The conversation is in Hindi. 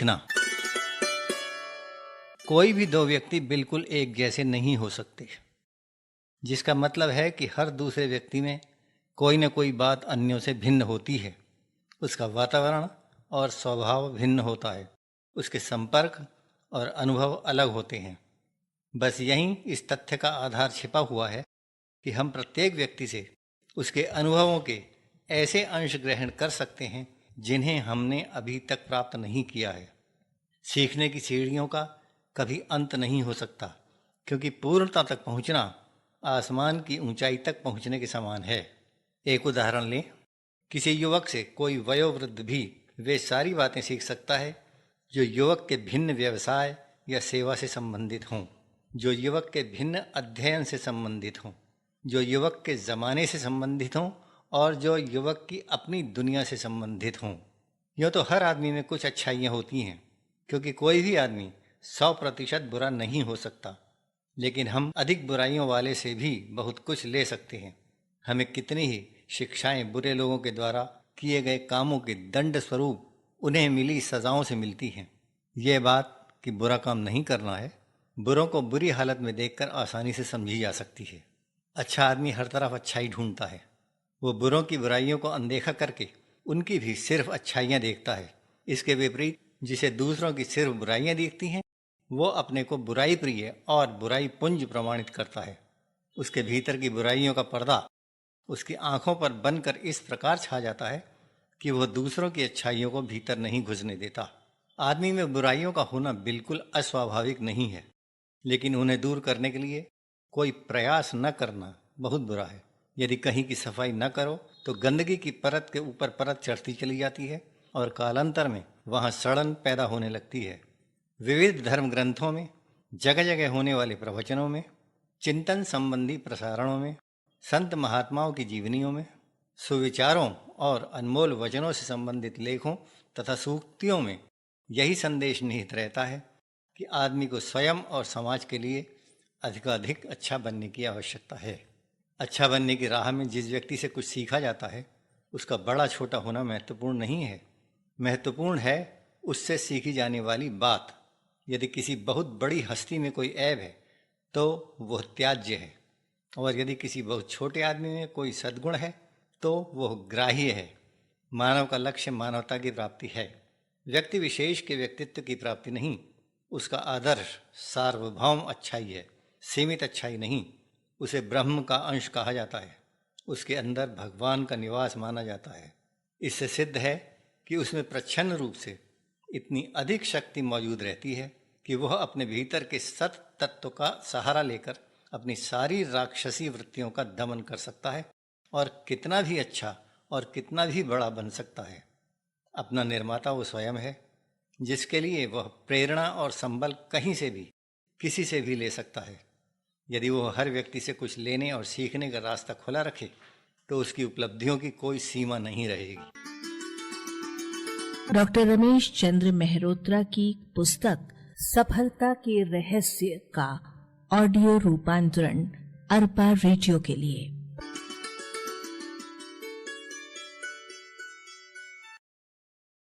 सीखना। कोई भी दो व्यक्ति बिल्कुल एक जैसे नहीं हो सकते, जिसका मतलब है कि हर दूसरे व्यक्ति में कोई न कोई बात अन्यों से भिन्न होती है। उसका वातावरण और स्वभाव भिन्न होता है, उसके संपर्क और अनुभव अलग होते हैं। बस यहीं इस तथ्य का आधार छिपा हुआ है कि हम प्रत्येक व्यक्ति से उसके अनुभवों के ऐसे अंश ग्रहण कर सकते हैं जिन्हें हमने अभी तक प्राप्त नहीं किया है। सीखने की सीढ़ियों का कभी अंत नहीं हो सकता, क्योंकि पूर्णता तक पहुंचना आसमान की ऊंचाई तक पहुंचने के समान है। एक उदाहरण लें, किसी युवक से कोई वयोवृद्ध भी वे सारी बातें सीख सकता है जो युवक के भिन्न व्यवसाय या सेवा से संबंधित हों, जो युवक के भिन्न अध्ययन से संबंधित हों, जो युवक के ज़माने से संबंधित हों और जो युवक की अपनी दुनिया से संबंधित हों। यूँ तो हर आदमी में कुछ अच्छाइयाँ होती हैं, क्योंकि कोई भी आदमी 100% बुरा नहीं हो सकता, लेकिन हम अधिक बुराइयों वाले से भी बहुत कुछ ले सकते हैं। हमें कितनी ही शिक्षाएं बुरे लोगों के द्वारा किए गए कामों के दंड स्वरूप उन्हें मिली सजाओं से मिलती हैं। ये बात कि बुरा काम नहीं करना है, बुरों को बुरी हालत में देखकर आसानी से समझी जा सकती है। अच्छा आदमी हर तरफ अच्छाई ढूंढता है। वो बुरों की बुराइयों को अनदेखा करके उनकी भी सिर्फ अच्छाइयाँ देखता है। इसके विपरीत जिसे दूसरों की सिर्फ बुराइयाँ दिखती हैं, वो अपने को बुराई प्रिय और बुराई पुंज प्रमाणित करता है। उसके भीतर की बुराइयों का पर्दा उसकी आंखों पर बनकर इस प्रकार छा जाता है कि वह दूसरों की अच्छाइयों को भीतर नहीं घुसने देता। आदमी में बुराइयों का होना बिल्कुल अस्वाभाविक नहीं है, लेकिन उन्हें दूर करने के लिए कोई प्रयास न करना बहुत बुरा है। यदि कहीं की सफाई न करो तो गंदगी की परत के ऊपर परत चढ़ती चली जाती है और कालांतर में वहाँ सड़न पैदा होने लगती है। विविध धर्म ग्रंथों में, जगह जगह होने वाले प्रवचनों में, चिंतन संबंधी प्रसारणों में, संत महात्माओं की जीवनियों में, सुविचारों और अनमोल वचनों से संबंधित लेखों तथा सूक्तियों में यही संदेश निहित रहता है कि आदमी को स्वयं और समाज के लिए अधिकाधिक अच्छा बनने की आवश्यकता है। अच्छा बनने की राह में जिस व्यक्ति से कुछ सीखा जाता है, उसका बड़ा छोटा होना महत्वपूर्ण नहीं है। महत्वपूर्ण है उससे सीखी जाने वाली बात। यदि किसी बहुत बड़ी हस्ती में कोई ऐब है तो वह त्याज्य है, और यदि किसी बहुत छोटे आदमी में कोई सद्गुण है तो वह ग्राह्य है। मानव का लक्ष्य मानवता की प्राप्ति है, व्यक्ति विशेष के व्यक्तित्व की प्राप्ति नहीं। उसका आदर्श सार्वभौम अच्छाई है, सीमित अच्छाई नहीं। उसे ब्रह्म का अंश कहा जाता है, उसके अंदर भगवान का निवास माना जाता है। इससे सिद्ध है कि उसमें प्रच्छन्न रूप से इतनी अधिक शक्ति मौजूद रहती है कि वह अपने भीतर के सत तत्व का सहारा लेकर अपनी सारी राक्षसी वृत्तियों का दमन कर सकता है और कितना भी अच्छा और कितना भी बड़ा बन सकता है। अपना निर्माता वो स्वयं है, जिसके लिए वह प्रेरणा और संबल कहीं से भी किसी से भी ले सकता है। यदि वह हर व्यक्ति से कुछ लेने और सीखने का रास्ता खुला रखे तो उसकी उपलब्धियों की कोई सीमा नहीं रहेगी। डॉक्टर रमेश चंद्र मेहरोत्रा की पुस्तक सफलता के रहस्य का ऑडियो रूपांतरण अरपा रेडियो के लिए